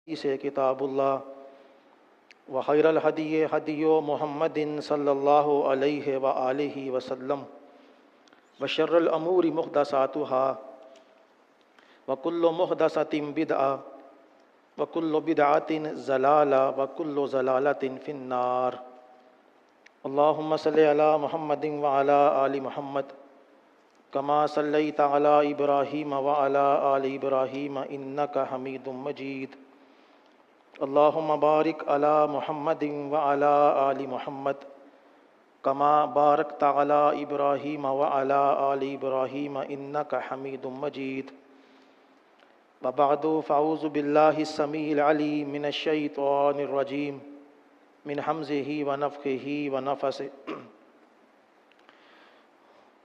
سے کتابullah وخیر الہدی ہدی محمد صلی اللہ علیہ وآلہ وسلم وشر الامور محدثاتها وکل محدثۃ بدعہ وکل بدعۃ ضلالہ وکل ضلالۃ فی النار۔ اللہم صلی علی محمد وعلی آل محمد کما صلیت علی ابراہیم وعلی آل ابراہیم انک حمید مجید۔ اللہم بارک علی محمد وعلی آل محمد کما بارکت علی ابراہیم وعلی آل ابراہیم انک حمید مجید۔ وبعد فاعوذ باللہ السمیع العلیم من الشیطان الرجیم من حمزہ ونفخہ ونفثہ۔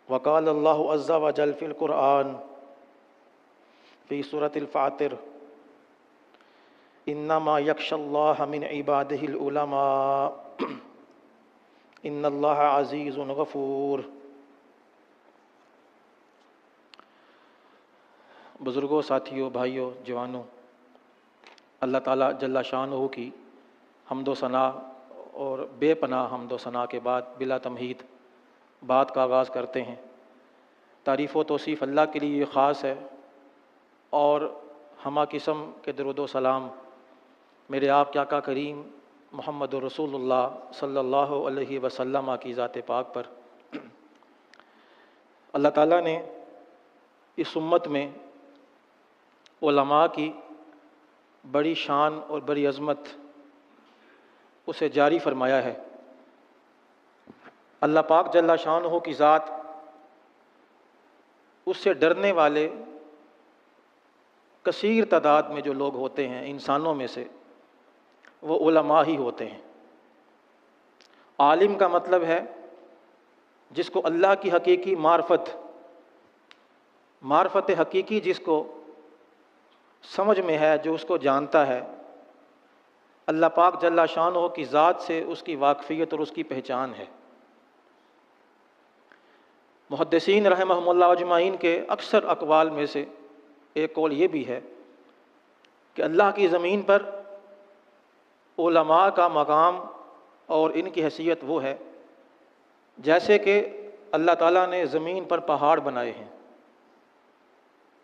وقال اللہ عز وجل فی القرآن فی سورۃ الفاطر انما یخشی اللہ من عبادہ العلماء ان اللہ عزیز غفور۔ بزرگوں، ساتھیوں، بھائیوں، جوانوں، اللہ تعالیٰ جل شانہ کی حمد و ثنا اور بے پناہ حمد و ثنا کے بعد بلا تمہید بات کا آغاز کرتے ہیں۔ تعریف و توصیف اللہ کے لیے خاص ہے، اور ہمہ قسم کے درود و سلام میرے آپ کے آقا کریم محمد رسول اللہ صلی اللہ علیہ وسلم کی ذات پاک پر۔ اللہ تعالیٰ نے اس امت میں علماء کی بڑی شان اور بڑی عظمت اسے جاری فرمایا ہے۔ اللہ پاک جل شانہ کی ذات اس سے ڈرنے والے کثیر تعداد میں جو لوگ ہوتے ہیں انسانوں میں سے، وہ علماء ہی ہوتے ہیں۔ عالم کا مطلب ہے جس کو اللہ کی حقیقی معرفت حقیقی جس کو سمجھ میں ہے، جو اس کو جانتا ہے۔ اللہ پاک جل شانہ کی ذات سے اس کی واقفیت اور اس کی پہچان ہے۔ محدثین رحمہم اللہ اجمعین کے اکثر اقوال میں سے ایک قول یہ بھی ہے کہ اللہ کی زمین پر علماء کا مقام اور ان کی حیثیت وہ ہے جیسے کہ اللہ تعالیٰ نے زمین پر پہاڑ بنائے ہیں۔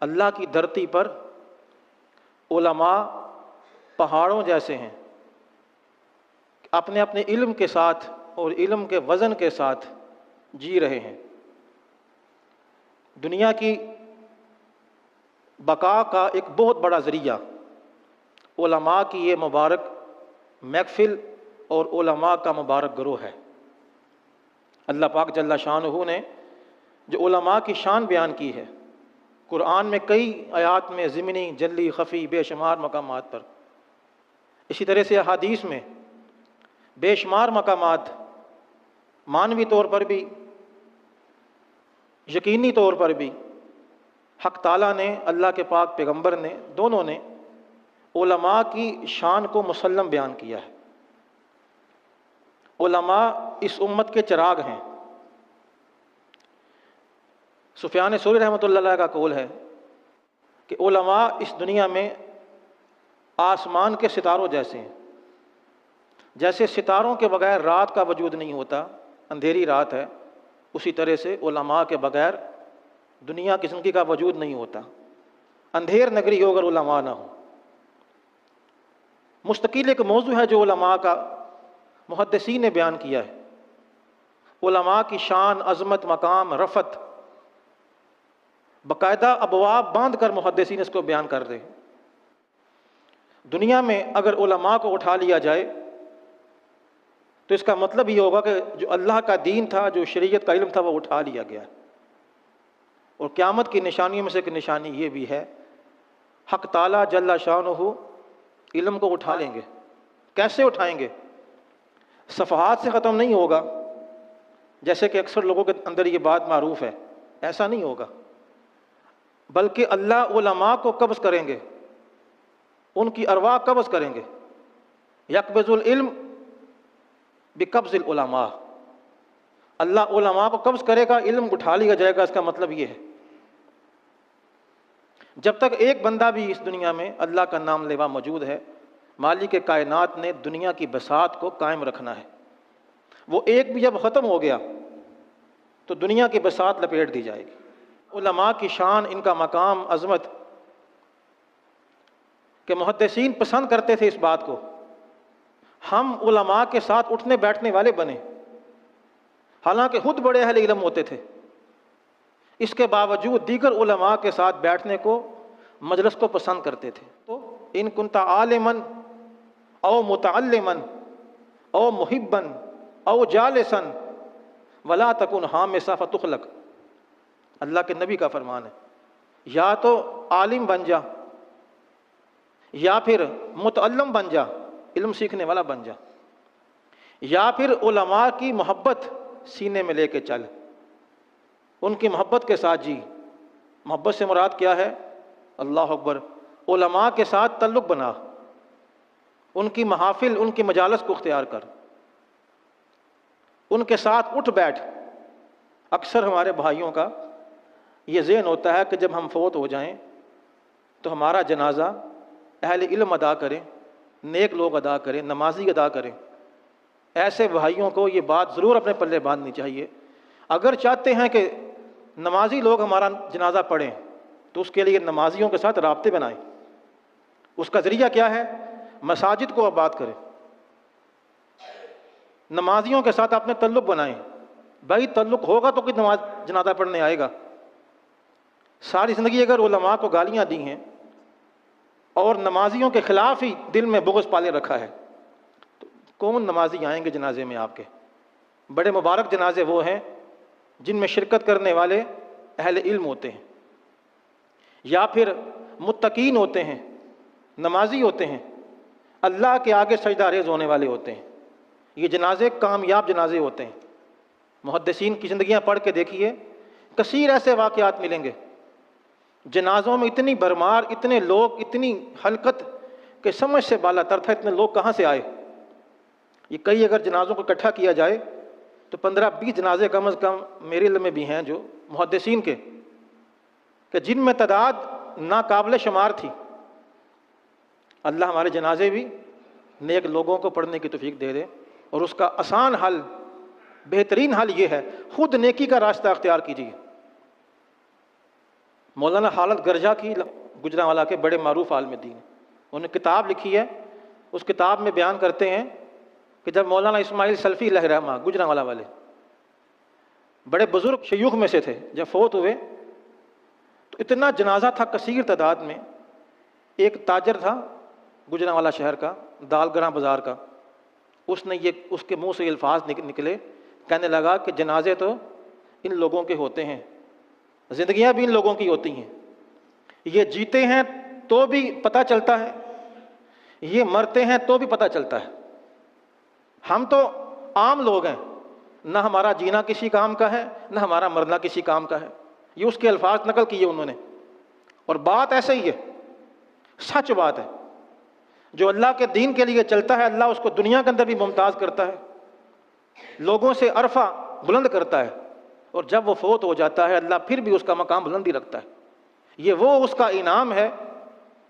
اللہ کی دھرتی پر علماء پہاڑوں جیسے ہیں، اپنے اپنے علم کے ساتھ اور علم کے وزن کے ساتھ جی رہے ہیں۔ دنیا کی بقا کا ایک بہت بڑا ذریعہ علماء کی یہ مبارک محفل اور علماء کا مبارک گروہ ہے۔ اللہ پاک جل شانہ نے جو علماء کی شان بیان کی ہے قرآن میں کئی آیات میں، ضمنی، جلی، خفی، بے شمار مقامات پر، اسی طرح سے احادیث میں بے شمار مقامات، معنوی طور پر بھی یقینی طور پر بھی حق تعالیٰ نے، اللہ کے پاک پیغمبر نے، دونوں نے علماء کی شان کو مسلم بیان کیا ہے۔ علماء اس امت کے چراغ ہیں۔ سفیان ثوری رحمۃ اللہ علیہ کا قول ہے کہ علماء اس دنیا میں آسمان کے ستاروں جیسے ہیں۔ جیسے ستاروں کے بغیر رات کا وجود نہیں ہوتا، اندھیری رات ہے، اسی طرح سے علماء کے بغیر دنیا کی زندگی کا وجود نہیں ہوتا۔ اندھیر نگری ہو اگر علماء نہ ہو۔ مستقل ایک موضوع ہے جو علماء کا محدثین نے بیان کیا ہے۔ علماء کی شان، عظمت، مقام، رفعت باقاعدہ ابواب باندھ کر محدثین اس کو بیان کر رہے ہیں۔ دنیا میں اگر علماء کو اٹھا لیا جائے تو اس کا مطلب یہ ہوگا کہ جو اللہ کا دین تھا، جو شریعت کا علم تھا، وہ اٹھا لیا گیا۔ اور قیامت کی نشانیوں میں سے ایک نشانی یہ بھی ہے، حق تعالیٰ جل شانہ علم کو اٹھا لیں گے۔ کیسے اٹھائیں گے؟ صفحات سے ختم نہیں ہوگا جیسے کہ اکثر لوگوں کے اندر یہ بات معروف ہے، ایسا نہیں ہوگا، بلکہ اللہ علماء کو قبض کریں گے، ان کی ارواح قبض کریں گے۔ یقبض العلم بقبض العلماء، اللہ علماء کو قبض کرے گا، علم اٹھا لیا جائے گا۔ اس کا مطلب یہ ہے جب تک ایک بندہ بھی اس دنیا میں اللہ کا نام لیوا موجود ہے مالک کائنات نے دنیا کی بساط کو قائم رکھنا ہے۔ وہ ایک بھی جب ختم ہو گیا تو دنیا کی بساط لپیٹ دی جائے گی۔ علماء کی شان، ان کا مقام، عظمت، کہ محدثین پسند کرتے تھے اس بات کو، ہم علماء کے ساتھ اٹھنے بیٹھنے والے بنے، حالانکہ خود بڑے اہل علم ہوتے تھے، اس کے باوجود دیگر علماء کے ساتھ بیٹھنے کو، مجلس کو پسند کرتے تھے۔ تو ان کنت عالما او متعلما او محبا او جالسا ولا تکن حامسا فتخلق، اللہ کے نبی کا فرمان ہے، یا تو عالم بن جا، یا پھر متعلم بن جا، علم سیکھنے والا بن جا، یا پھر علماء کی محبت سینے میں لے کے چل، ان کی محبت کے ساتھ جی۔ محبت سے مراد کیا ہے؟ اللہ اکبر، علماء کے ساتھ تعلق بنا، ان کی محافل، ان کی مجالس کو اختیار کر، ان کے ساتھ اٹھ بیٹھ۔ اکثر ہمارے بھائیوں کا یہ ذہن ہوتا ہے کہ جب ہم فوت ہو جائیں تو ہمارا جنازہ اہل علم ادا کریں، نیک لوگ ادا کریں، نمازی ادا کریں۔ ایسے بھائیوں کو یہ بات ضرور اپنے پلے باندھنی چاہیے، اگر چاہتے ہیں کہ نمازی لوگ ہمارا جنازہ پڑھیں تو اس کے لیے نمازیوں کے ساتھ رابطے بنائیں۔ اس کا ذریعہ کیا ہے؟ مساجد کو آباد کریں، نمازیوں کے ساتھ اپنے تعلق بنائیں۔ بھائی تعلق ہوگا تو کوئی نماز جنازہ پڑھنے آئے گا۔ ساری زندگی اگر علماء کو گالیاں دی ہیں اور نمازیوں کے خلاف ہی دل میں بغض پالے رکھا ہے تو کون نمازی آئیں گے جنازے میں آپ کے؟ بڑے مبارک جنازے وہ ہیں جن میں شرکت کرنے والے اہل علم ہوتے ہیں، یا پھر متقین ہوتے ہیں، نمازی ہوتے ہیں، اللہ کے آگے سجدہ ریز ہونے والے ہوتے ہیں۔ یہ جنازے کامیاب جنازے ہوتے ہیں۔ محدثین کی زندگیاں پڑھ کے دیکھیے، کثیر ایسے واقعات ملیں گے، جنازوں میں اتنی بھرمار، اتنے لوگ، اتنی حلقت کہ سمجھ سے بالا تر تھا، اتنے لوگ کہاں سے آئے؟ یہ کئی اگر جنازوں کو اکٹھا کیا جائے تو 15-20 جنازے کم از کم میرے علم میں بھی ہیں جو محدثین کے، کہ جن میں تعداد ناقابل شمار تھی۔ اللہ ہمارے جنازے بھی نیک لوگوں کو پڑھنے کی توفیق دے دے، اور اس کا آسان حل، بہترین حل یہ ہے، خود نیکی کا راستہ اختیار کیجیے۔ مولانا خالد گرجا کی، گجرانوالہ کے بڑے معروف عالم دین، انہوں نے کتاب لکھی ہے، اس کتاب میں بیان کرتے ہیں کہ جب مولانا اسماعیل سلفی علیہ رحمہ، گجرانوالہ والے بڑے بزرگ شیوخ میں سے تھے، جب فوت ہوئے تو اتنا جنازہ تھا کثیر تعداد میں۔ ایک تاجر تھا گجرانوالہ شہر کا، دال گراں بازار کا، اس کے منہ سے یہ الفاظ نکلے، کہنے لگا کہ جنازے تو ان لوگوں کے ہوتے ہیں، زندگیاں بھی ان لوگوں کی ہوتی ہیں، یہ جیتے ہیں تو بھی پتہ چلتا ہے، یہ مرتے ہیں تو بھی پتہ چلتا ہے۔ ہم تو عام لوگ ہیں، نہ ہمارا جینا کسی کام کا ہے، نہ ہمارا مرنا کسی کام کا ہے۔ یہ اس کے الفاظ نقل کیے انہوں نے، اور بات ایسے ہی ہے، سچ بات ہے۔ جو اللہ کے دین کے لیے چلتا ہے، اللہ اس کو دنیا کے اندر بھی ممتاز کرتا ہے، لوگوں سے عرفہ بلند کرتا ہے، اور جب وہ فوت ہو جاتا ہے اللہ پھر بھی اس کا مقام بلند ہی رکھتا ہے۔ یہ وہ اس کا انعام ہے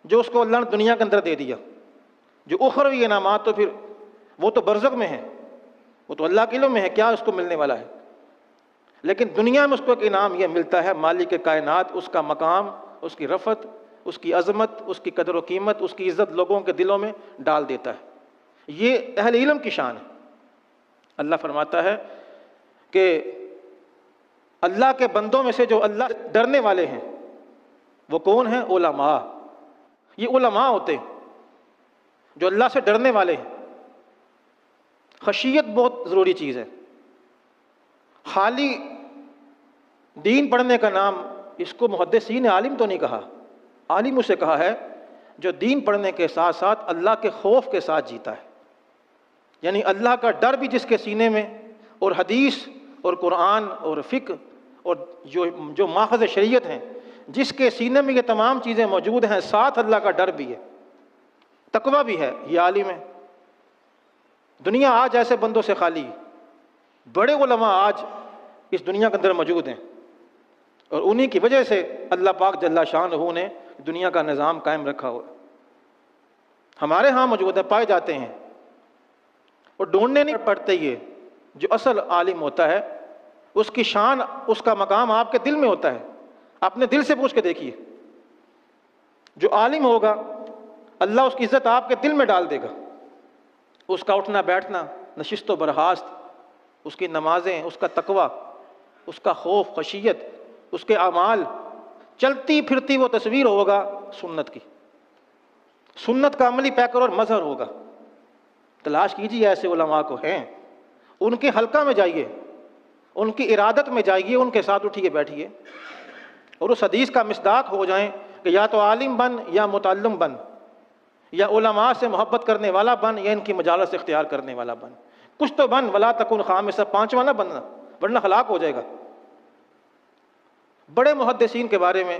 جو اس کو اللہ نے دنیا کے اندر دے دیا۔ جو اخروی انعامات تو پھر وہ تو برزخ میں ہیں، وہ تو اللہ کے علم میں ہے کیا اس کو ملنے والا ہے، لیکن دنیا میں اس کو ایک انعام یہ ملتا ہے، مالک کائنات اس کا مقام، اس کی رفعت، اس کی عظمت، اس کی قدر و قیمت، اس کی عزت لوگوں کے دلوں میں ڈال دیتا ہے۔ یہ اہل علم کی شان ہے۔ اللہ فرماتا ہے کہ اللہ کے بندوں میں سے جو اللہ ڈرنے والے ہیں وہ کون ہیں؟ علماء۔ یہ علماء ہوتے ہیں جو اللہ سے ڈرنے والے ہیں۔ خشیت بہت ضروری چیز ہے۔ خالی دین پڑھنے کا نام، اس کو محدثین نے عالم تو نہیں کہا، عالم اسے کہا ہے جو دین پڑھنے کے ساتھ ساتھ اللہ کے خوف کے ساتھ جیتا ہے، یعنی اللہ کا ڈر بھی جس کے سینے میں، اور حدیث اور قرآن اور فقہ اور جو ماخذ شریعت ہیں جس کے سینے میں یہ تمام چیزیں موجود ہیں، ساتھ اللہ کا ڈر بھی ہے، تقویٰ بھی ہے، یہ عالم ہے۔ دنیا آج ایسے بندوں سے خالی ہے۔ بڑے علماء آج اس دنیا کے اندر موجود ہیں، اور انہی کی وجہ سے اللہ پاک جل شانہ نے دنیا کا نظام قائم رکھا ہوا۔ ہمارے ہاں موجود ہیں، پائے جاتے ہیں، اور ڈھونڈنے نہیں پڑتے. یہ جو اصل عالم ہوتا ہے اس کی شان، اس کا مقام آپ کے دل میں ہوتا ہے. اپنے دل سے پوچھ کے دیکھیے، جو عالم ہوگا اللہ اس کی عزت آپ کے دل میں ڈال دے گا. اس کا اٹھنا بیٹھنا، نشست و برخاست، اس کی نمازیں، اس کا تقوی، اس کا خوف خشیت، اس کے اعمال، چلتی پھرتی وہ تصویر ہوگا سنت کی، سنت کا عملی پیکر اور مظہر ہوگا. تلاش کیجیے ایسے علماء کو، ہیں، ان کے حلقہ میں جائیے، ان کی ارادت میں جائیے، ان کے ساتھ اٹھیے بیٹھیے، اور اس حدیث کا مصداق ہو جائیں کہ یا تو عالم بن یا متعلم بن، یا علماء سے محبت کرنے والا بن یا ان کی مجالس اختیار کرنے والا بن. کچھ تو بن، ولا تکن خامسا، پانچواں نہ بننا ورنہ ہلاک ہو جائے گا. بڑے محدثین کے بارے میں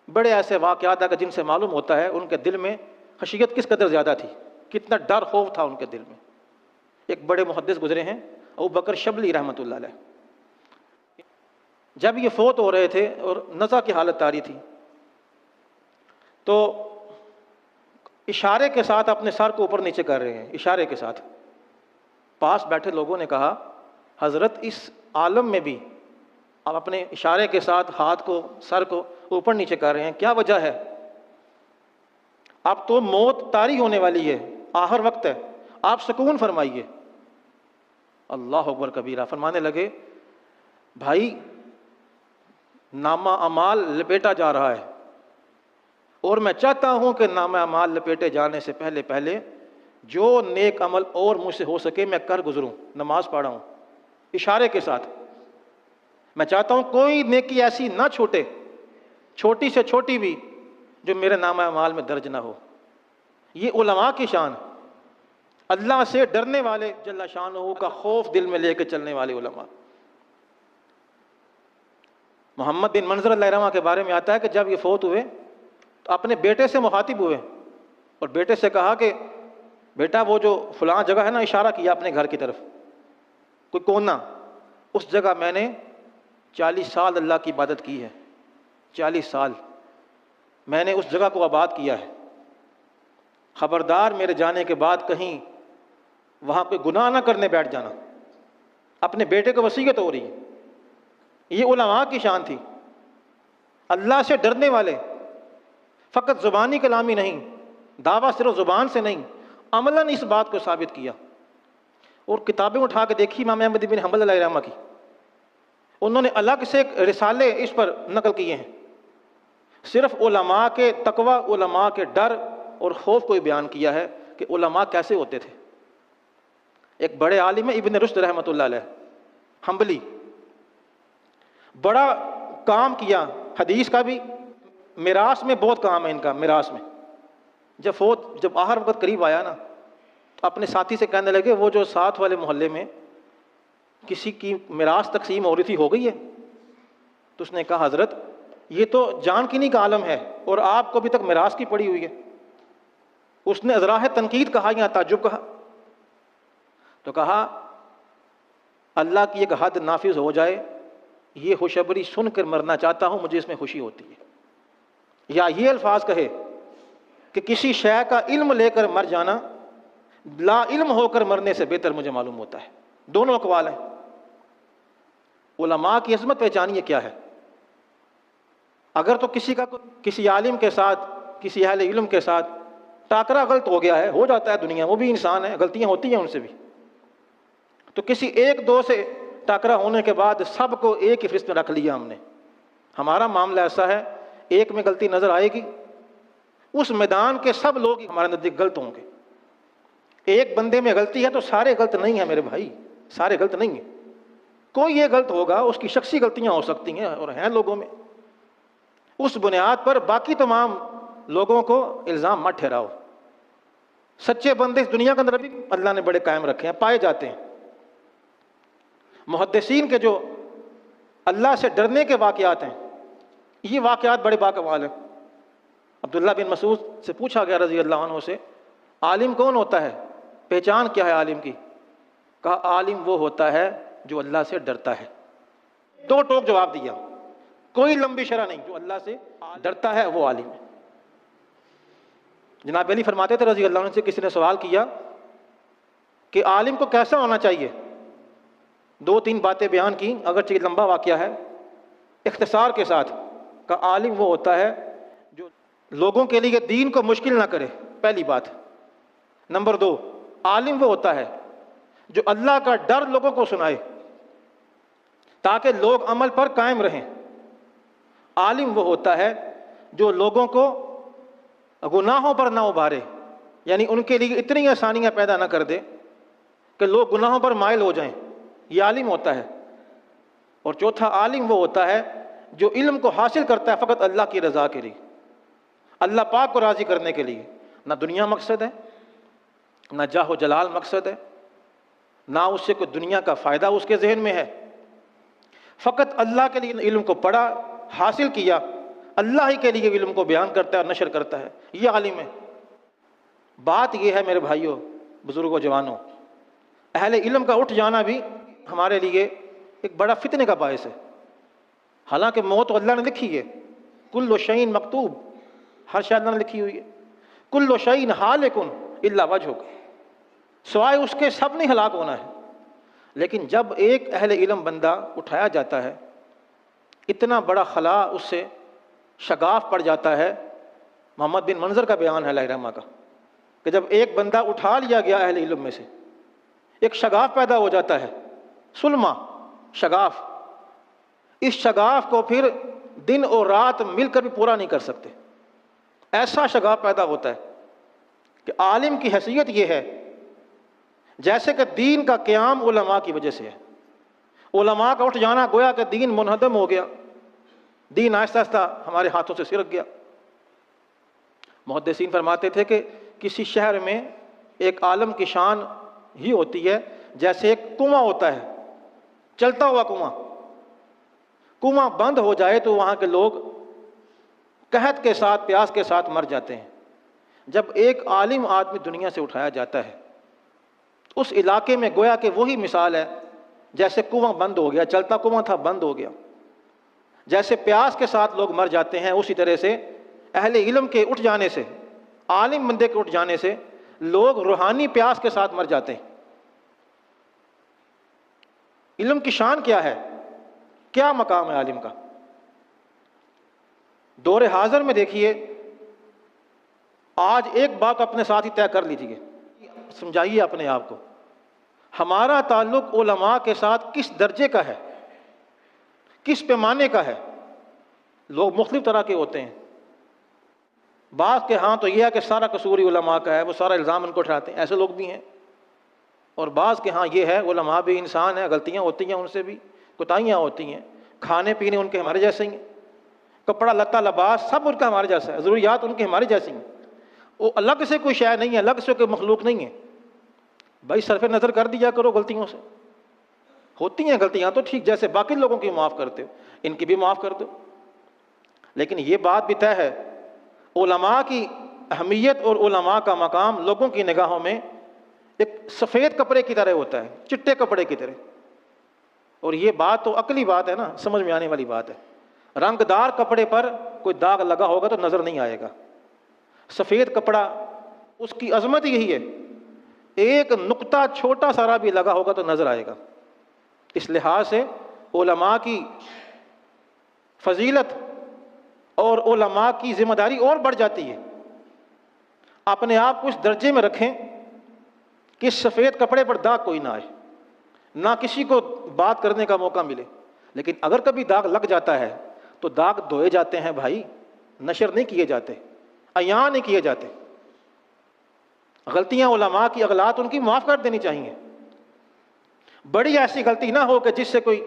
بڑے ایسے واقعات ہیں کہ جن سے معلوم ہوتا ہے ان کے دل میں خشیت کس قدر زیادہ تھی، کتنا ڈر خوف تھا ان کے دل میں. ایک بڑے محدث گزرے ہیں، ابو بکر شبلی رحمۃ اللہ علیہ. جب یہ فوت ہو رہے تھے اور نزع کی حالت طاری تھی، تو اشارے کے ساتھ اپنے سر کو اوپر نیچے کر رہے ہیں، اشارے کے ساتھ. پاس بیٹھے لوگوں نے کہا حضرت اس عالم میں بھی آپ اپنے اشارے کے ساتھ ہاتھ کو، سر کو اوپر نیچے کر رہے ہیں، کیا وجہ ہے؟ اب تو موت طاری ہونے والی ہے، آخر وقت ہے، آپ سکون فرمائیے. اللہ اکبر کبیرہ. فرمانے لگے بھائی نامہ اعمال لپیٹا جا رہا ہے، اور میں چاہتا ہوں کہ نامہ اعمال لپیٹے جانے سے پہلے پہلے جو نیک عمل اور مجھ سے ہو سکے میں کر گزروں. نماز پڑھا ہوں اشارے کے ساتھ. میں چاہتا ہوں کوئی نیکی ایسی نہ چھوٹے، چھوٹی سے چھوٹی بھی، جو میرے نامہ اعمال میں درج نہ ہو. یہ علماء کی شان، اللہ سے ڈرنے والے، جل شانہ کا خوف دل میں لے کے چلنے والے علماء. محمد بن منظر اللہ رحمہ کے بارے میں آتا ہے کہ جب یہ فوت ہوئے تو اپنے بیٹے سے مخاطب ہوئے اور بیٹے سے کہا کہ بیٹا وہ جو فلاں جگہ ہے نا، اشارہ کیا اپنے گھر کی طرف، کوئی کونا، اس جگہ میں نے 40 سال اللہ کی عبادت کی ہے، 40 سال میں نے اس جگہ کو آباد کیا ہے. خبردار میرے جانے کے بعد کہیں وہاں کوئی گناہ نہ کرنے بیٹھ جانا. اپنے بیٹے کو وصیت ہو رہی ہے. یہ علماء کی شان تھی، اللہ سے ڈرنے والے. فقط زبانی کلامی نہیں، دعویٰ صرف زبان سے نہیں، عملاً اس بات کو ثابت کیا. اور کتابیں اٹھا کے دیکھی امام احمد بن حنبل علیہ رحمہ کی، انہوں نے الگ سے ایک رسالے اس پر نقل کیے ہیں، صرف علماء کے تقوی، علماء کے ڈر اور خوف کو بیان کیا ہے کہ علماء کیسے ہوتے تھے. ایک بڑے عالم ہے ابن رشد رحمۃ اللہ علیہ، حنبلی، بڑا کام کیا حدیث کا بھی، میراث میں بہت کام ہے ان کا. میراث میں جب آخر وقت قریب آیا نا، تو اپنے ساتھی سے کہنے لگے وہ جو ساتھ والے محلے میں کسی کی میراث تقسیم ہو رہی تھی، ہو گئی ہے؟ تو اس نے کہا حضرت یہ تو جان کی نہیں کا عالم ہے اور آپ کو ابھی تک میراث کی پڑی ہوئی ہے. اس نے ازراہ تنقید کہا یا تعجب کہا؟ تو کہا اللہ کی ایک حد نافذ ہو جائے، یہ خوشخبری سن کر مرنا چاہتا ہوں، مجھے اس میں خوشی ہوتی ہے. یا یہ الفاظ کہے کہ کسی شے کا علم لے کر مر جانا لا علم ہو کر مرنے سے بہتر مجھے معلوم ہوتا ہے. دونوں اقوال ہیں. علماء کی عظمت پہچانیے کیا ہے. اگر تو کسی عالم کے ساتھ، کسی اہل علم کے ساتھ ٹاکرا غلط ہو گیا ہے، ہو جاتا ہے دنیا، وہ بھی انسان ہے، غلطیاں ہوتی ہیں ان سے بھی، تو کسی ایک دو سے ٹاکرا ہونے کے بعد سب کو ایک ہی فہرست میں رکھ لیا ہم نے. ہمارا معاملہ ایسا ہے، ایک میں غلطی نظر آئے گی، اس میدان کے سب لوگ ہمارے نزدیک غلط ہوں گے. ایک بندے میں غلطی ہے تو سارے غلط نہیں ہیں میرے بھائی، سارے غلط نہیں ہیں. کوئی یہ غلط ہوگا، اس کی شخصی غلطیاں ہو سکتی ہیں اور ہیں لوگوں میں. اس بنیاد پر باقی تمام لوگوں کو الزام مت ٹھہراؤ. سچے بندے اس دنیا کے اندر بھی اللہ نے بڑے قائم رکھے ہیں، پائے جاتے ہیں. محدثین کے جو اللہ سے ڈرنے کے واقعات ہیں، یہ واقعات بڑے باکمال ہیں. عبداللہ بن مسعود سے پوچھا گیا رضی اللہ عنہ سے، عالم کون ہوتا ہے، پہچان کیا ہے عالم کی؟ کہا عالم وہ ہوتا ہے جو اللہ سے ڈرتا ہے. دو ٹوک جواب دیا، کوئی لمبی شرح نہیں. جو اللہ سے ڈرتا ہے وہ عالم ہے. جناب علی فرماتے تھے رضی اللہ عنہ سے کسی نے سوال کیا کہ عالم کو کیسا ہونا چاہیے، 2-3 باتیں بیان کی، اگرچہ یہ لمبا واقعہ ہے، اختصار کے ساتھ کہ عالم وہ ہوتا ہے جو لوگوں کے لیے دین کو مشکل نہ کرے، پہلی بات۔ نمبر 2، عالم وہ ہوتا ہے جو اللہ کا ڈر لوگوں کو سنائے تاکہ لوگ عمل پر قائم رہیں۔ عالم وہ ہوتا ہے جو لوگوں کو گناہوں پر نہ ابھارے، یعنی ان کے لیے اتنی آسانیاں پیدا نہ کر دے کہ لوگ گناہوں پر مائل ہو جائیں، یہ عالم ہوتا ہے۔ اور چوتھا، عالم وہ ہوتا ہے جو علم کو حاصل کرتا ہے فقط اللہ کی رضا کے لیے، اللہ پاک کو راضی کرنے کے لیے، نہ دنیا مقصد ہے، نہ جاہ و جلال مقصد ہے، نہ اس سے کوئی دنیا کا فائدہ اس کے ذہن میں ہے، فقط اللہ کے لیے علم کو پڑھا، حاصل کیا، اللہ ہی کے لیے علم کو بیان کرتا ہے اور نشر کرتا ہے، یہ عالم ہے۔ بات یہ ہے میرے بھائیوں، بزرگوں، جوانوں، اہل علم کا اٹھ جانا بھی ہمارے لیے ایک بڑا فتنے کا باعث ہے۔ حالانکہ موت تو اللہ نے لکھی ہے، کل شیء مکتوب، ہر شے اللہ نے لکھی ہوئی ہے، کل شیء ہالک الا وجہک، سوائے اس کے سب نے ہلاک ہونا ہے۔ لیکن جب ایک اہل علم بندہ اٹھایا جاتا ہے، اتنا بڑا خلا اس سے شگاف پڑ جاتا ہے۔ محمد بن منظر کا بیان ہے علیہ رحمہ کا کہ جب ایک بندہ اٹھا لیا گیا اہل علم میں سے، ایک شگاف پیدا ہو جاتا ہے، سلمہ، شگاف، اس شگاف کو پھر دن اور رات مل کر بھی پورا نہیں کر سکتے، ایسا شگاف پیدا ہوتا ہے کہ عالم کی حیثیت یہ ہے جیسے کہ دین کا قیام علماء کی وجہ سے ہے۔ علماء کا اٹھ جانا گویا کہ دین منہدم ہو گیا، دین آہستہ آہستہ ہمارے ہاتھوں سے سرک گیا۔ محدثین فرماتے تھے کہ کسی شہر میں ایک عالم کی شان ہی ہوتی ہے جیسے ایک کنواں ہوتا ہے، چلتا ہوا کنواں، کنواں بند ہو جائے تو وہاں کے لوگ قحط کے ساتھ، پیاس کے ساتھ مر جاتے ہیں۔ جب ایک عالم آدمی دنیا سے اٹھایا جاتا ہے، اس علاقے میں گویا کہ وہی مثال ہے جیسے کنواں بند ہو گیا، چلتا کنواں تھا، بند ہو گیا۔ جیسے پیاس کے ساتھ لوگ مر جاتے ہیں، اسی طرح سے اہل علم کے اٹھ جانے سے، عالم بندے کے اٹھ جانے سے لوگ روحانی پیاس کے ساتھ مر جاتے ہیں۔ علم کی شان کیا ہے، کیا مقام ہے عالم کا؟ دور حاضر میں دیکھیے، آج ایک بات اپنے ساتھ ہی طے کر لیجیے، سمجھائیے اپنے آپ کو، ہمارا تعلق علماء کے ساتھ کس درجے کا ہے، کس پیمانے کا ہے؟ لوگ مختلف طرح کے ہوتے ہیں، بعض کے ہاں تو یہ ہے کہ سارا قصور ہی علماء کا ہے، وہ سارا الزام ان کو اٹھاتے ہیں، ایسے لوگ بھی ہیں۔ اور بعض کے ہاں یہ ہے علماء بھی انسان ہیں، غلطیاں ہوتی ہیں، ان سے بھی کوتاہیاں ہوتی ہیں، کھانے پینے ان کے ہمارے جیسے ہی ہیں، کپڑا لتا لباس سب ان کا ہمارے جیسا ہے، ضروریات ان کے ہمارے جیسی ہیں، وہ الگ سے کوئی شے نہیں ہے، الگ سے کوئی مخلوق نہیں ہے۔ بھائی صرف نظر کر دیا کرو غلطیوں سے، ہوتی ہیں غلطیاں تو ٹھیک، جیسے باقی لوگوں کی معاف کرتے ہو ان کی بھی معاف کر دو، لیکن یہ بات بھی طے ہے علماء کی اہمیت اور علماء کا مقام لوگوں کی نگاہوں میں ایک سفید کپڑے کی طرح ہوتا ہے، چٹے کپڑے کی طرح۔ اور یہ بات تو عقلی بات ہے نا، سمجھ میں آنے والی بات ہے۔ رنگ دار کپڑے پر کوئی داغ لگا ہوگا تو نظر نہیں آئے گا، سفید کپڑا اس کی عظمت یہی ہے، ایک نقطہ چھوٹا سارا بھی لگا ہوگا تو نظر آئے گا۔ اس لحاظ سے علماء کی فضیلت اور علماء کی ذمہ داری اور بڑھ جاتی ہے۔ اپنے آپ کو اس درجے میں رکھیں کہ اس سفید کپڑے پر داغ کوئی نہ آئے، نہ کسی کو بات کرنے کا موقع ملے۔ لیکن اگر کبھی داغ لگ جاتا ہے تو داغ دھوئے جاتے ہیں بھائی، نشر نہیں کیے جاتے، عیاں نہیں کیے جاتے۔ غلطیاں علماء کی، اغلاط ان کی معاف کر دینی چاہیے، بڑی ایسی غلطی نہ ہو کہ جس سے کوئی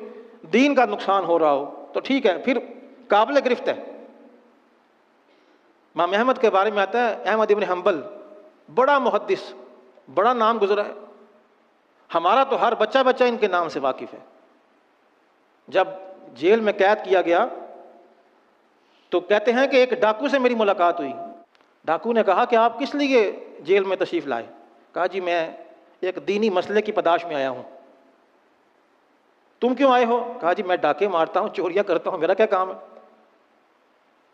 دین کا نقصان ہو رہا ہو تو ٹھیک ہے، پھر قابل گرفت ہے۔ امام احمد کے بارے میں آتا ہے، احمد ابن حنبل بڑا محدث، بڑا نام گزرا ہے، ہمارا تو ہر بچہ بچہ ان کے نام سے واقف ہے۔ جب جیل میں قید کیا گیا تو کہتے ہیں کہ ایک ڈاکو سے میری ملاقات ہوئی، ڈاکو نے کہا کہ آپ کس لیے جیل میں تشریف لائے؟ کہا جی میں ایک دینی مسئلے کی پداش میں آیا ہوں۔ تم کیوں آئے ہو؟ کہا جی میں ڈاکے مارتا ہوں، چوریاں کرتا ہوں، میرا کیا کام ہے،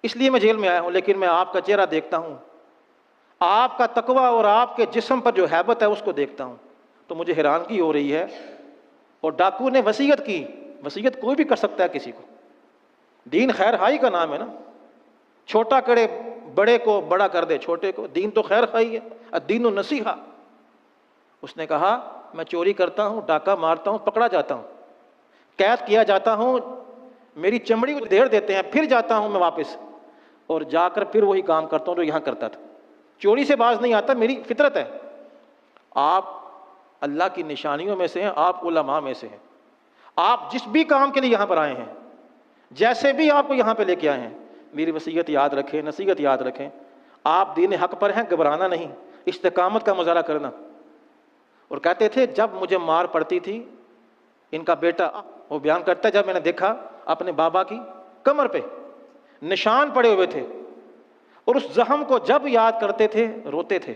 اس لیے میں جیل میں آیا ہوں، لیکن میں آپ کا چہرہ دیکھتا ہوں، آپ کا تقوی اور آپ کے جسم پر جو ہیبت ہے اس کو دیکھتا ہوں تو مجھے حیرانگی ہو رہی ہے۔ اور ڈاکو نے وصیت کی، وصیت کوئی بھی کر سکتا ہے کسی کو، دین خیر خواہی کا نام ہے نا، چھوٹا کرے بڑے کو، بڑا کر دے چھوٹے کو، دین تو خیر خواہی ہے، الدین النصیحہ۔ اس نے کہا میں چوری کرتا ہوں، ڈاکہ مارتا ہوں، پکڑا جاتا ہوں، قید کیا جاتا ہوں، میری چمڑی کو دھیر دیتے ہیں، پھر جاتا ہوں میں واپس اور جا کر پھر وہی کام کرتا ہوں جو یہاں کرتا تھا، چوری سے باز نہیں آتا، میری فطرت ہے۔ آپ اللہ کی نشانیوں میں سے ہیں، آپ علماء میں سے ہیں، آپ جس بھی کام کے لیے یہاں پر آئے ہیں، جیسے بھی آپ کو یہاں پہ لے کے آئے ہیں، میری وصیت یاد رکھیں، نصیحت یاد رکھیں، آپ دین حق پر ہیں، گھبرانا نہیں، استقامت کا مظاہرہ کرنا۔ اور کہتے تھے جب مجھے مار پڑتی تھی، ان کا بیٹا وہ بیان کرتا ہے، جب میں نے دیکھا اپنے بابا کی کمر پہ نشان پڑے ہوئے تھے اور اس زخم کو جب یاد کرتے تھے روتے تھے۔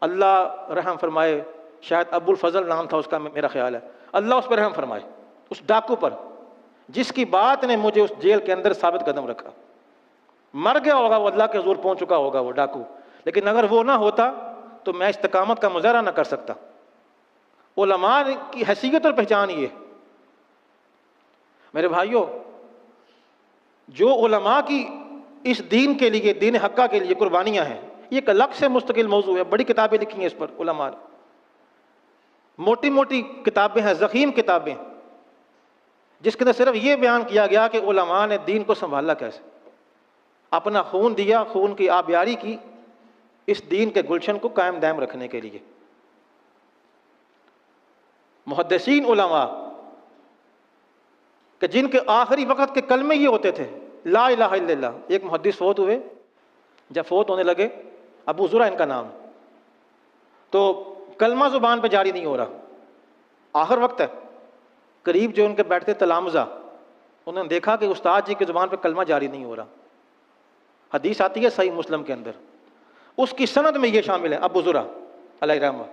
اللہ رحم فرمائے، شاید ابو الفضل نام تھا اس کا میرا خیال ہے، اللہ اس پر رحم فرمائے، اس ڈاکو پر جس کی بات نے مجھے اس جیل کے اندر ثابت قدم رکھا۔ مر گیا ہوگا وہ، اللہ کے حضور پہنچ چکا ہوگا وہ ڈاکو، لیکن اگر وہ نہ ہوتا تو میں استقامت کا مظاہرہ نہ کر سکتا۔ علماء کی حیثیت اور پہچان یہ ہے میرے بھائیوں، جو علماء کی اس دین کے لیے، دین حقہ کے لیے قربانیاں ہیں، یہ ایک الگ سے مستقل موضوع ہے، بڑی کتابیں لکھی ہیں اس پر علماء نے، موٹی موٹی کتابیں ہیں، ضخیم کتابیں، جس کے اندر صرف یہ بیان کیا گیا کہ علماء نے دین کو سنبھالا کیسے، اپنا خون دیا، خون کی آبیاری کی اس دین کے گلشن کو قائم دائم رکھنے کے لیے۔ محدثین علماء کہ جن کے آخری وقت کے کلمے یہ ہوتے تھے لا الہ الا اللہ۔ ایک محدث فوت ہوئے، جب فوت ہونے لگے، ابو زرع ان کا نام، تو کلمہ زبان پہ جاری نہیں ہو رہا، آخر وقت ہے، قریب جو ان کے بیٹھتے تلامذہ، انہوں نے دیکھا کہ استاد جی کی زبان پہ کلمہ جاری نہیں ہو رہا۔ حدیث آتی ہے صحیح مسلم کے اندر، اس کی سند میں یہ شامل ہے، ابو زرع علیہ رحمہ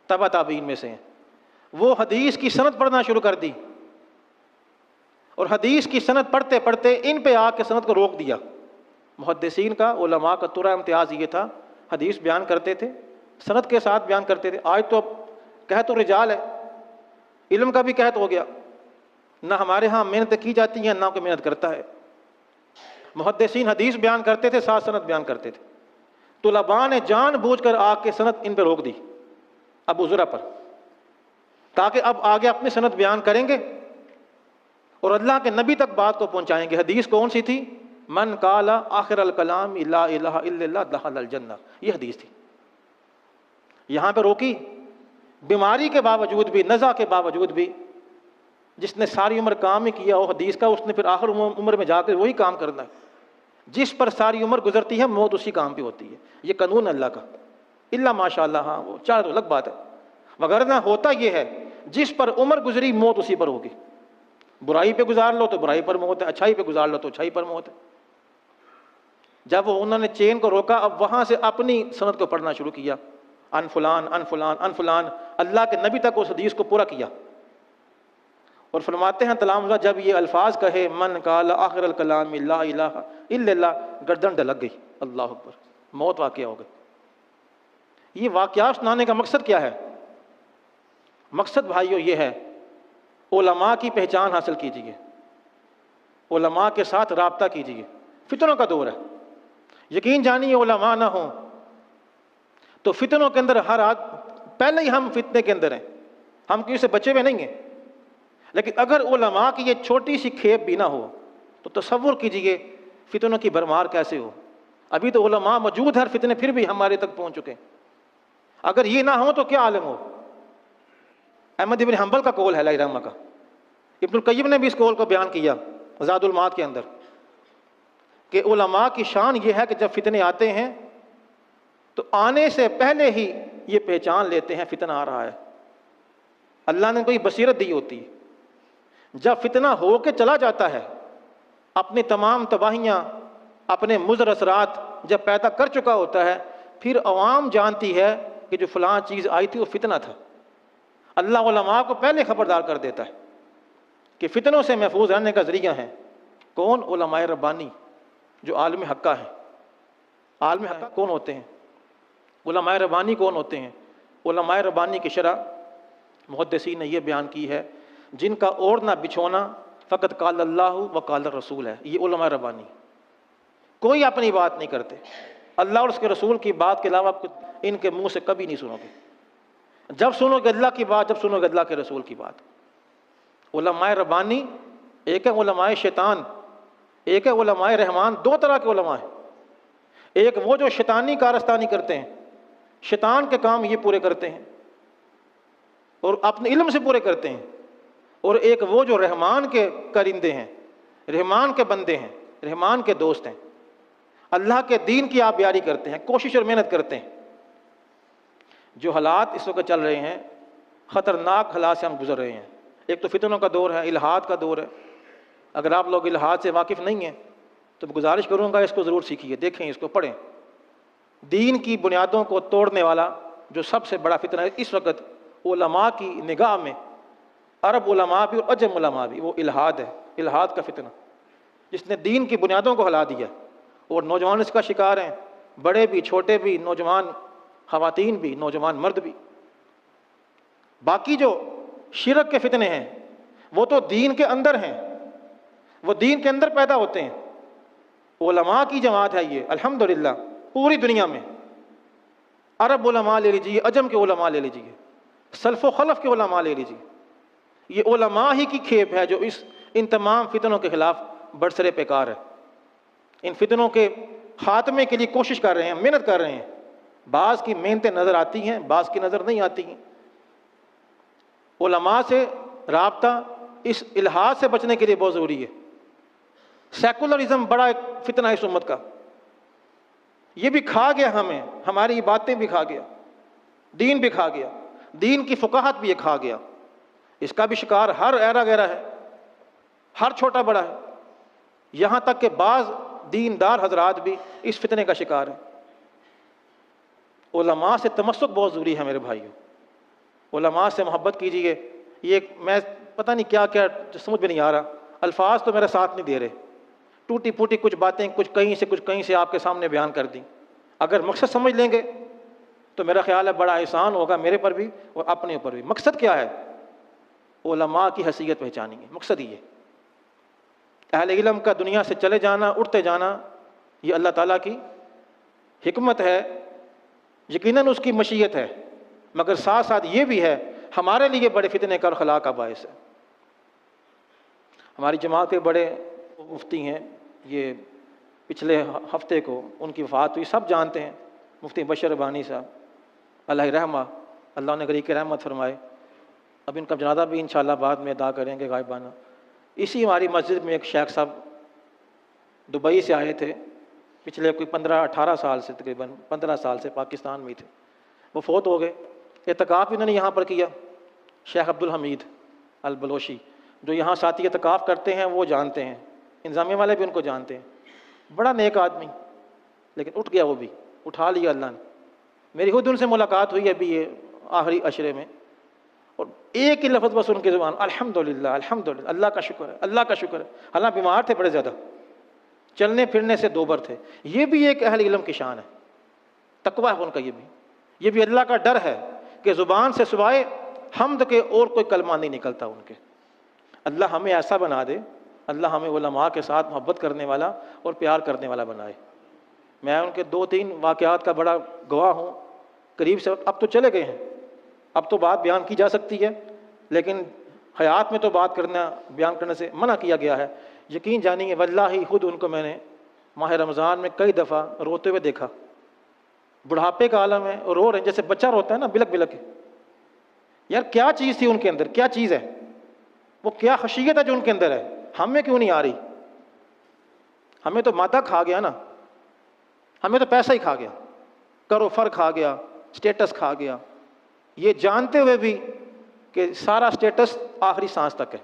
تبع تابعین میں سے ہیں، وہ حدیث کی سند پڑھنا شروع کر دی، اور حدیث کی سند پڑھتے پڑھتے ان پہ آ کے سند کو روک دیا۔ محدثین کا، علماء کا ترا امتیاز یہ تھا، حدیث بیان کرتے تھے، سند کے ساتھ بیان کرتے تھے۔ آج تو اب قحط و رجال ہے، علم کا بھی قحط ہو گیا، نہ ہمارے ہاں محنت کی جاتی ہیں، نہ کوئی محنت کرتا ہے۔ محدثین حدیث بیان کرتے تھے، ساتھ سند بیان کرتے تھے، طلباء نے جان بوجھ کر آ کے سند ان پہ روک دی، ابو زرع پر، تاکہ اب آگے اپنی سند بیان کریں گے اور اللہ کے نبی تک بات کو پہنچائیں گے۔ حدیث کون سی تھی؟ من قال آخر الکلام لا الہ الا اللہ دخل الجنہ، یہ حدیث تھی۔ یہاں پہ روکی، بیماری کے باوجود بھی، نزع کے باوجود بھی، جس نے ساری عمر کام ہی کیا وہ حدیث کا، اس نے پھر آخر عمر میں جا کر وہی کام کرنا ہے۔ جس پر ساری عمر گزرتی ہے موت اسی کام پہ ہوتی ہے، یہ قانون اللہ کا، الا ماشاء اللہ، ہاں وہ چاہے تو الگ بات ہے، وگرنہ ہوتا یہ ہے جس پر عمر گزری موت اسی پر ہوگی۔ برائی پہ گزار لو تو برائی پر موت ہے، اچھائی پہ گزار لو تو اچھائی پر موت ہے۔ جب وہ انہوں نے چین کو روکا، اب وہاں سے اپنی سند کو پڑھنا شروع کیا، ان فلان ان فلان ان فلان، اللہ کے نبی تک اس حدیث کو پورا کیا۔ اور فرماتے ہیں تلامذہ جب یہ الفاظ کہے من قال آخر الکلام لا الہ الا اللہ، گردن ڈھلک گئی، اللہ اکبر، موت واقعہ ہو گئی۔ یہ واقعہ سنانے کا مقصد کیا ہے؟ مقصد بھائیو یہ ہے، علماء کی پہچان حاصل کیجیے، علماء کے ساتھ رابطہ کیجیے۔ فتنوں کا دور ہے، یقین جانیے علماء نہ ہوں تو فتنوں کے اندر ہر پہلے ہی ہم فتنے کے اندر ہیں، ہم کسی سے بچے ہوئے نہیں ہیں۔ لیکن اگر علماء کی یہ چھوٹی سی کھیپ بھی نہ ہو تو تصور کیجئے فتنوں کی بھرمار کیسے ہو۔ ابھی تو علماء موجود ہیں، فتنے پھر بھی ہمارے تک پہنچ چکے ہیں۔ اگر یہ نہ ہو تو کیا عالم ہو۔ احمد ابن حنبل کا قول ہے علیہ رحمہ کا، ابن القیم نے بھی اس قول کو بیان کیا زاد المعاد کے اندر، کہ علماء کی شان یہ ہے کہ جب فتنے آتے ہیں تو آنے سے پہلے ہی یہ پہچان لیتے ہیں فتنہ آ رہا ہے، اللہ نے کوئی بصیرت دی ہوتی ہے۔ جب فتنہ ہو کے چلا جاتا ہے، اپنی تمام تباہیاں، اپنے مضر اثرات جب پیدا کر چکا ہوتا ہے، پھر عوام جانتی ہے کہ جو فلاں چیز آئی تھی وہ فتنہ تھا۔ اللہ علماء کو پہلے خبردار کر دیتا ہے کہ فتنوں سے محفوظ رہنے کا ذریعہ ہیں کون؟ علماء ربانی جو عالم حقہ ہیں۔ عالم حق کون ہوتے ہیں؟ علماء ربانی کون ہوتے ہیں؟ علماء ربانی کی شرح محدثین نے یہ بیان کی ہے، جن کا اوڑھنا بچھونا فقط قال اللہ و قال الرسول ہے، یہ علماء ربانی، کوئی اپنی بات نہیں کرتے، اللہ اور اس کے رسول کی بات کے علاوہ ان کے منہ سے کبھی نہیں سنو گے، جب سنو گے اللہ کی بات، جب سنو گے اللہ کے رسول کی بات۔ علماء ربانی ایک ہے علماء شیطان، ایک ہے علماء رحمان، دو طرح کے علماء ہیں، ایک وہ جو شیطانی کارستانی کرتے ہیں، شیطان کے کام یہ پورے کرتے ہیں اور اپنے علم سے پورے کرتے ہیں، اور ایک وہ جو رحمان کے کرندے ہیں، رحمان کے بندے ہیں، رحمان کے دوست ہیں، اللہ کے دین کی آپ بیاری کرتے ہیں، کوشش اور محنت کرتے ہیں۔ جو حالات اس وقت چل رہے ہیں، خطرناک حالات سے ہم گزر رہے ہیں۔ ایک تو فتنوں کا دور ہے، الہاد کا دور ہے۔ اگر آپ لوگ الہاد سے واقف نہیں ہیں تو گزارش کروں گا اس کو ضرور سیکھیے، دیکھیں، اس کو پڑھیں۔ دین کی بنیادوں کو توڑنے والا جو سب سے بڑا فتنہ ہے اس وقت علماء کی نگاہ میں، عرب علماء بھی اور عجم علماء بھی، وہ الہاد ہے، الہاد کا فتنہ، جس نے دین کی بنیادوں کو ہلا دیا، اور نوجوان اس کا شکار ہیں، بڑے بھی، چھوٹے بھی، نوجوان خواتین بھی، نوجوان مرد بھی۔ باقی جو شرک کے فتنے ہیں وہ تو دین کے اندر ہیں، وہ دین کے اندر پیدا ہوتے ہیں۔ علماء کی جماعت ہے یہ الحمدللہ پوری دنیا میں، عرب علماء لے لیجیے، عجم کے علماء لے لیجیے، سلف و خلف کے علماء لے لیجیے، یہ علماء ہی کی کھیپ ہے جو ان تمام فتنوں کے خلاف برسر پیکار ہے، ان فتنوں کے خاتمے کے لیے کوشش کر رہے ہیں، محنت کر رہے ہیں۔ بعض کی محنتیں نظر آتی ہیں، بعض کی نظر نہیں آتی ہیں۔ علماء سے رابطہ اس الہاد سے بچنے کے لیے بہت ضروری ہے۔ سیکولرزم بڑا ایک فتنہ ہے اس امت کا، یہ بھی کھا گیا ہمیں، ہماری باتیں بھی کھا گیا، دین بھی کھا گیا، دین کی فقاہت بھی یہ کھا گیا، اس کا بھی شکار ہر ایرا گیرا ہے، ہر چھوٹا بڑا ہے، یہاں تک کہ بعض دیندار حضرات بھی اس فتنے کا شکار ہیں۔ علماء سے تمسک بہت ضروری ہے میرے بھائیوں، علماء سے محبت کیجیے۔ یہ میں پتہ نہیں کیا کیا سمجھ میں نہیں آ رہا، الفاظ تو میرا ساتھ نہیں دے رہے، ٹوٹی پوٹی کچھ باتیں کچھ کہیں سے آپ کے سامنے بیان کر دیں۔ اگر مقصد سمجھ لیں گے تو میرا خیال ہے بڑا احسان ہوگا میرے پر بھی اور اپنے اوپر بھی۔ مقصد کیا ہے؟ علماء کی حیثیت پہچانی ہے، مقصد یہ اہل علم کا دنیا سے چلے جانا، اٹھتے جانا، یہ اللہ تعالیٰ کی حکمت ہے، یقیناً اس کی مشیت ہے، مگر ساتھ ساتھ یہ بھی ہے ہمارے لیے بڑے فتنے کا اور خلا کا باعث ہے۔ ہماری جماعت کے بڑے مفتی ہیں، یہ پچھلے ہفتے کو ان کی وفات ہوئی، سب جانتے ہیں، مفتی بشر ربانی صاحب، اللہ رحمہ، اللہ نے غریق رحمت فرمائے۔ اب ان کا جنازہ بھی انشاءاللہ بعد میں ادا کریں گے غائبانہ۔ اسی ہماری مسجد میں ایک شیخ صاحب دبئی سے آئے تھے، پچھلے کوئی 15-18 سال سے، تقریباً 15 سال سے پاکستان میں تھے، وہ فوت ہو گئے۔ اعتکاف انہوں نے یہاں پر کیا، شیخ عبدالحمید البلوشی، جو یہاں ساتھی اعتکاف کرتے ہیں وہ جانتے ہیں، انتظامیہ والے بھی ان کو جانتے ہیں، بڑا نیک آدمی، لیکن اٹھ گیا، وہ بھی اٹھا لیا اللہ نے۔ میری خود ان سے ملاقات ہوئی ابھی یہ آخری عشرے میں، اور ایک ہی لفظ بس ان کی زبان، الحمدللہ الحمدللہ، اللہ کا شکر ہے، اللہ کا شکر ہے۔ حالانکہ بیمار تھے بڑے زیادہ، چلنے پھرنے سے دوبر تھے۔ یہ بھی ایک اہل علم کی شان ہے، تقویٰ ہے ان کا، یہ بھی اللہ کا ڈر ہے کہ زبان سے سوائے حمد کے اور کوئی کلمہ نہیں نکلتا ان کے۔ اللہ ہمیں ایسا بنا دے، اللہ ہمیں علماء کے ساتھ محبت کرنے والا اور پیار کرنے والا بنائے۔ میں ان کے 2-3 واقعات کا بڑا گواہ ہوں، قریب سے، اب تو چلے گئے ہیں، اب تو بات بیان کی جا سکتی ہے، لیکن حیات میں تو بات کرنا، بیان کرنے سے منع کیا گیا ہے۔ یقین جانیے واللہ خود ان کو میں نے ماہ رمضان میں کئی دفعہ روتے ہوئے دیکھا، بڑھاپے کا عالم ہے اور رو رہے ہیں جیسے بچہ روتا ہے نا، بلک بلک۔ یار کیا چیز تھی ان کے اندر، کیا چیز ہے وہ، کیا خشیت ہے جو ان کے اندر ہے، ہمیں کیوں نہیں آ رہی؟ ہمیں تو مادہ کھا گیا نا، ہمیں تو پیسہ ہی کھا گیا، کرو فر کھا گیا، سٹیٹس کھا گیا، یہ جانتے ہوئے بھی کہ سارا سٹیٹس آخری سانس تک ہے،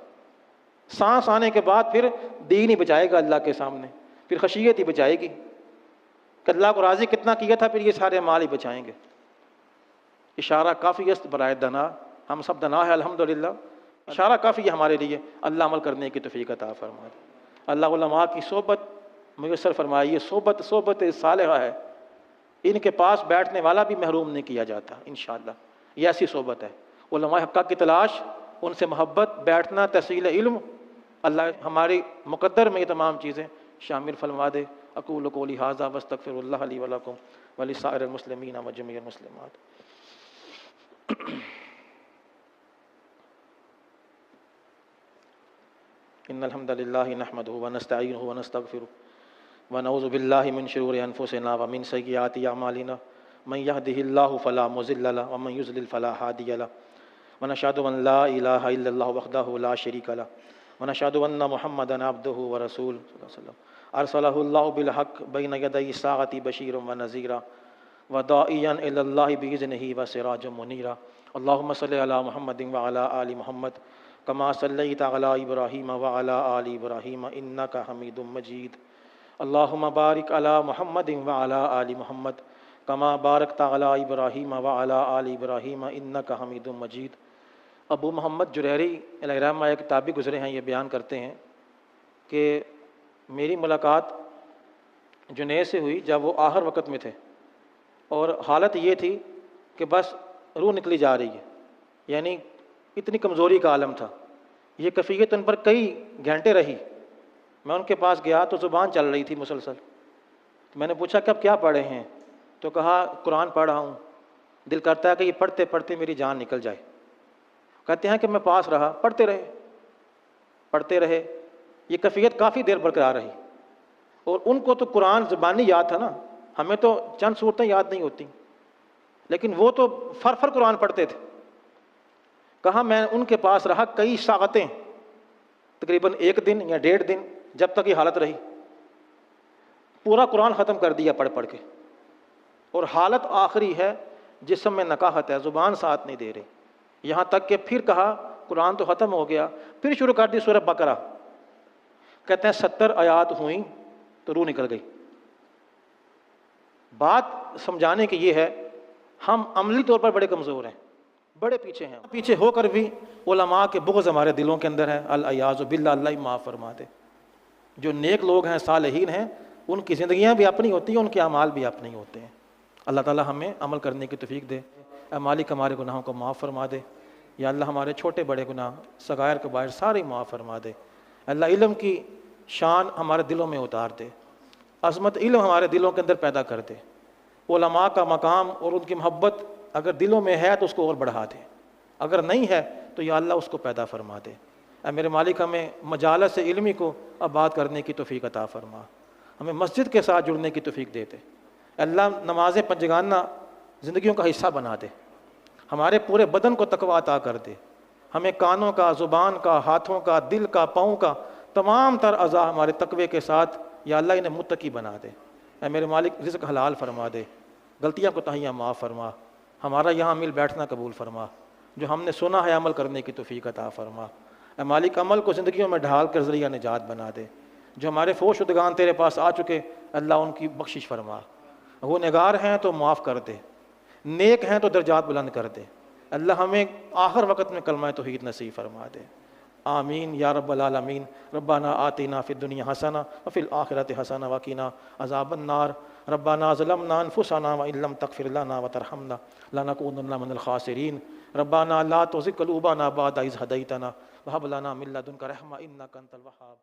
سانس آنے کے بعد پھر دین ہی بچائے گا اللہ کے سامنے، پھر خشیت ہی بچائے گی کہ اللہ کو راضی کتنا کیا تھا، پھر یہ سارے مال ہی بچائیں گے۔ اشارہ کافی است برائے دنا، ہم سب دنا ہے الحمدللہ، اشارہ کافی ہے ہمارے لیے، اللہ عمل کرنے کی توفیق عطا فرمائے۔ اللہ علماء کی صحبت میسر فرمائے، یہ صحبت صالحہ ہے، ان کے پاس بیٹھنے والا بھی محروم نہیں کیا جاتا انشاءاللہ۔ یہ ایسی صحبت ہے، علماء حقہ کی تلاش، ان سے محبت، بیٹھنا، تحصیل علم، اللہ ہماری مقدر میں یہ تمام چیزیں شامل فرما دے۔ اقول قولی ھذا واستغفر اللہ لی ولکم ولسائر المسلمین وجمیع المسلمات۔ ان الحمد للہ نحمدہ ونستعینہ ونستغفرہ ونعوذ باللہ من شرور انفسنا ومن سیئات اعمالنا من یہدہ اللہ فلا مضل لہ ومن یضلل فلا ہادی لہ ونشہد ان لا الہ الا اللہ وحدہ لا شریک لہ ونشہد ان محمدا عبدہ ورسولہ صلی اللہ علیہ وسلم ارسلہ اللہ بالحق بین یدی الساعۃ بشیرا ونذیرا وداعیا الی اللہ باذنہ وسراجا منیرا۔ اللہم صلی علی محمد وعلی آل محمد کما صلیت علی ابراہیم وعلی آل ابراہیم انک حمید مجید۔ اللہم بارک علی محمد وعلی آل محمد کما بارکت علی ابراہیم وعلی آل ابراہیم انک حمید مجید۔ ابو محمد جریری علیہ الرحمہ ایک کتابی گزرے ہیں، یہ بیان کرتے ہیں کہ میری ملاقات جنید سے ہوئی جب وہ آخر وقت میں تھے، اور حالت یہ تھی کہ بس روح نکلی جا رہی ہے، یعنی اتنی کمزوری کا عالم تھا۔ یہ کیفیت ان پر کئی گھنٹے رہی۔ میں ان کے پاس گیا تو زبان چل رہی تھی مسلسل۔ میں نے پوچھا کہ اب کیا پڑھے ہیں؟ تو کہا قرآن پڑھ رہا ہوں، دل کرتا ہے کہ یہ پڑھتے پڑھتے میری جان نکل جائے۔ کہتے ہیں کہ میں پاس رہا، پڑھتے رہے، یہ کیفیت کافی دیر برقرار رہی۔ اور ان کو تو قرآن زبانی یاد تھا نا، ہمیں تو چند صورتیں یاد نہیں ہوتی، لیکن وہ تو فر قرآن پڑھتے تھے۔ کہا میں ان کے پاس رہا کئی ساعتیں، تقریباً 1 دن یا 1.5 دن، جب تک یہ حالت رہی۔ پورا قرآن ختم کر دیا پڑھ پڑھ کے، اور حالت آخری ہے، جسم میں نکاہت ہے، زبان ساتھ نہیں دے رہی۔ یہاں تک کہ پھر کہا قرآن تو ختم ہو گیا، پھر شروع کر دی سورہ بقرہ۔ کہتے ہیں 70 آیات ہوئیں تو روح نکل گئی۔ بات سمجھانے کی یہ ہے، ہم عملی طور پر بڑے کمزور ہیں، بڑے پیچھے ہیں، پیچھے ہو کر بھی علماء کے بغض ہمارے دلوں کے اندر ہے۔ العیاذ باللہ، اللہ معاف فرما دے۔ جو نیک لوگ ہیں، صالحین ہیں، ان کی زندگیاں بھی اپنی ہوتی ہیں، ان کے اعمال بھی اپنے ہی ہوتے ہیں۔ اللہ تعالی ہمیں عمل کرنے کی توفیق دے۔ اے مالک ہمارے گناہوں کو معاف فرما دے، یا اللہ ہمارے چھوٹے بڑے گناہ صغائر کبائر سارے معاف فرما دے۔ اللہ علم کی شان ہمارے دلوں میں اتار دے، عظمت علم ہمارے دلوں کے اندر پیدا کر دے۔ علماء کا مقام اور ان کی محبت اگر دلوں میں ہے تو اس کو اور بڑھا دے، اگر نہیں ہے تو یا اللہ اس کو پیدا فرما دے۔ اے میرے مالک ہمیں مجالس علمی کو آباد کرنے کی توفیق عطا فرما، ہمیں مسجد کے ساتھ جڑنے کی توفیق دے دے۔ اللہ نماز پنجگانہ زندگیوں کا حصہ بنا دے، ہمارے پورے بدن کو تقویٰ عطا کر دے، ہمیں کانوں کا، زبان کا، ہاتھوں کا، دل کا، پاؤں کا، تمام تر اعضاء ہمارے تقوی کے ساتھ یا اللہ انہیں متقی بنا دے۔ اے میرے مالک رزق حلال فرما دے، غلطیاں کوتاہیاں معاف فرما، ہمارا یہاں مل بیٹھنا قبول فرما، جو ہم نے سنا ہے عمل کرنے کی توفیق عطا فرما۔ اے مالک عمل کو زندگیوں میں ڈھال کر ذریعہ نجات بنا دے۔ جو ہمارے فوش شدگان تیرے پاس آ چکے، اللہ ان کی بخشش فرما، وہ نگار ہیں تو معاف کر دے، نیک ہیں تو درجات بلند کر دے۔ اللہ ہمیں آخر وقت میں کلمہ توحید نصیب فرما دے۔ آمین یا رب العالمین۔ ربنا آتنا فی الدنیا حسنہ وفی الآخرۃ حسنہ وقنا عذاب النار۔ ربنا ظلمنا انفسنا وان لم تغفر لنا وترحمنا لنکونن من الخاسرین۔ ربنا لا تزغ قلوبنا بعد اذ ہدیتنا وہب لنا من لدنک رحمہ انک انت الوہاب۔